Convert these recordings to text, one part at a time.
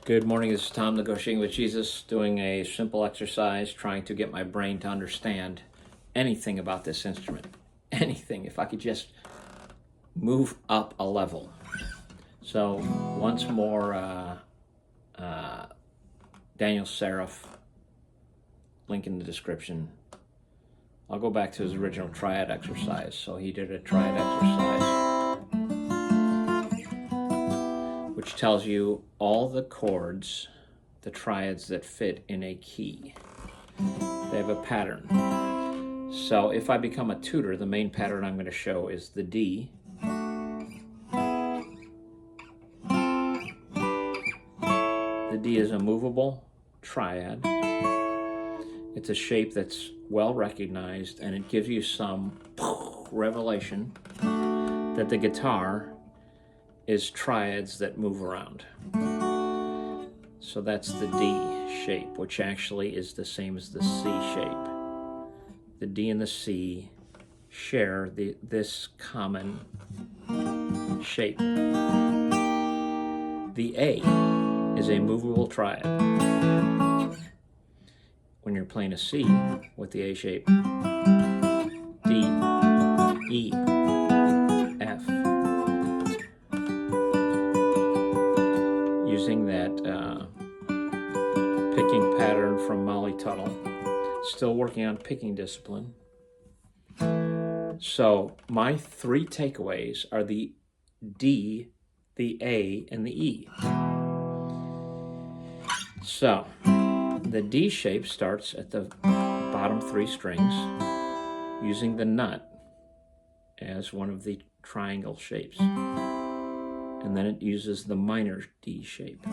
Good morning, this is Tom, Negotiating with Jesus, doing a simple exercise, trying to get my brain to understand anything about this instrument. Anything, if I could just move up a level. So, once more, Daniel Seriff, link in the description. I'll go back to his original triad exercise. So he did a triad exercise, which tells you all the chords, the triads that fit in a key. They have a pattern. So if I become a tutor, the main pattern I'm going to show is the D, the D is a movable triad. It's a shape that's well recognized, and it gives you some revelation that the guitar is triads that move around. So that's the D shape, which actually is the same as the C shape. The D and the C share this common shape. The A is a movable triad. When you're playing a C with the A shape, D, E, F, using that picking pattern from Molly Tuttle. Still working on picking discipline. So my three takeaways are the D, the A, and the E. So the D shape starts at the bottom three strings using the nut as one of the triangle shapes. And then it uses the minor D shape.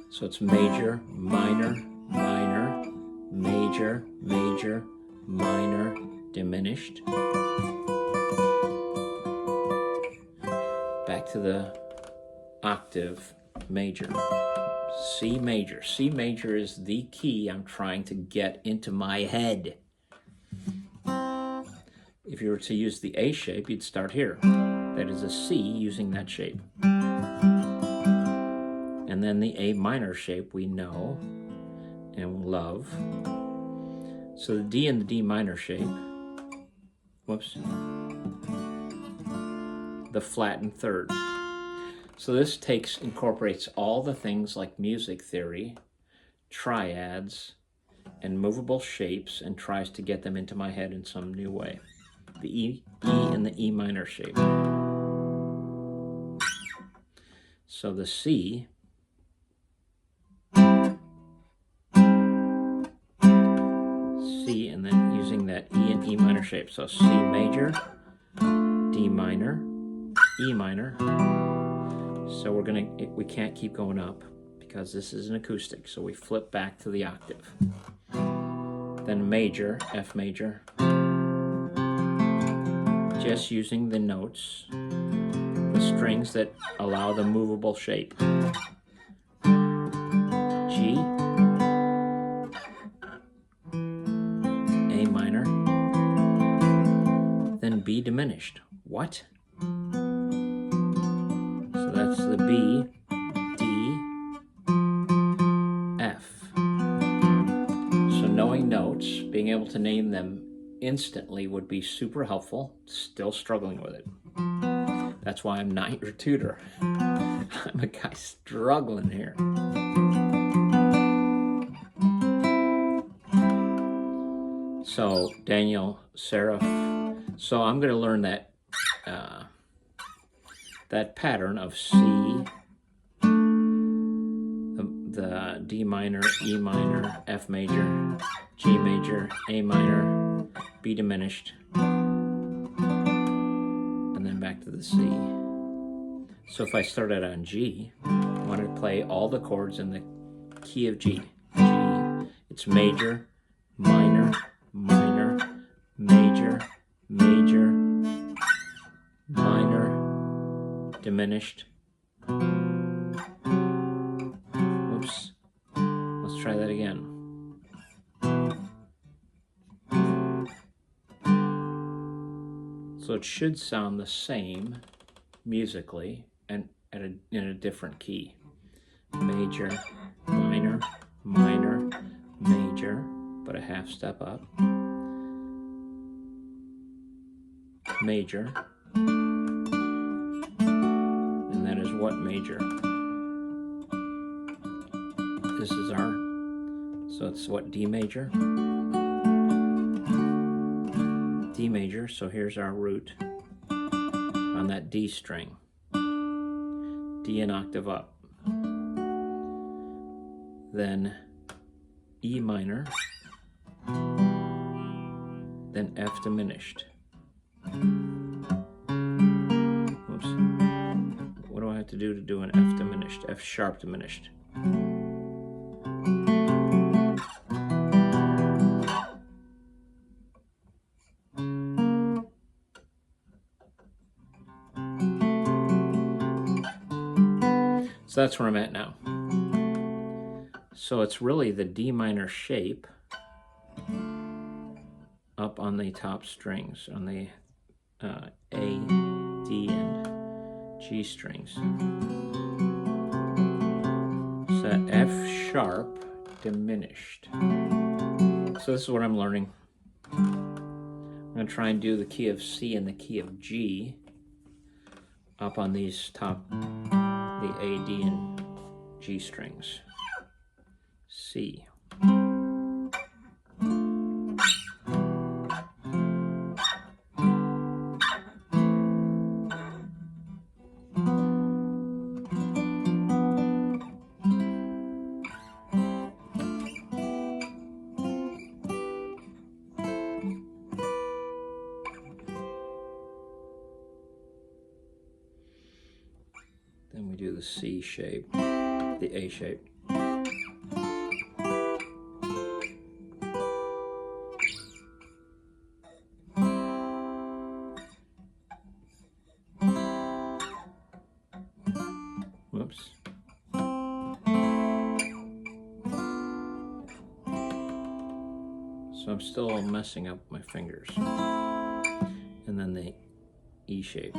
So it's major, minor, minor, major, major, minor, diminished. Back to the octave, major. C major. C major is the key I'm trying to get into my head. If you were to use the A shape, you'd start here. That is a C using that shape. And then the A minor shape we know and love. So the D and the D minor shape, whoops, the flattened third. So this incorporates all the things like music theory, triads, and movable shapes, and tries to get them into my head in some new way. The E and the E minor shape. So the C, and then using that E and E minor shape. So C major, D minor, E minor. So we can't keep going up because this is an acoustic. So we flip back to the octave. Then major, F major. Just using the notes, the strings that allow the movable shape. G, A minor, then B diminished. What? So that's the B, D, F. So knowing notes, being able to name them instantly would be super helpful. Still struggling with it. That's why I'm not your tutor. I'm a guy struggling here. So Daniel Seriff. So I'm going to learn that that pattern of C, the D minor, E minor, F major, G major, A minor, B diminished, and then back to the C. So if I started on G, I want to play all the chords in the key of G. G, it's major, minor, minor, major, major, minor, diminished. Whoops. Let's try that again. So it should sound the same musically, and in a different key. Major, minor, minor, major, but a half step up. Major. And that is what major? This is our, so it's what, D major? D major, so here's our root on that D string. D an octave up. Then E minor, then F diminished. Oops. What do I have to do an F diminished? F sharp diminished. So that's where I'm at now. So it's really the D minor shape up on the top strings, on the A, D, and G strings. So that F sharp diminished. So this is what I'm learning. I'm going to try and do the key of C and the key of G up on these top, the A, D, and G strings. C. Then we do the C shape, the A shape. Whoops. So I'm still messing up my fingers. And then the E shape.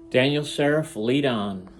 Daniel Seriff, lead on.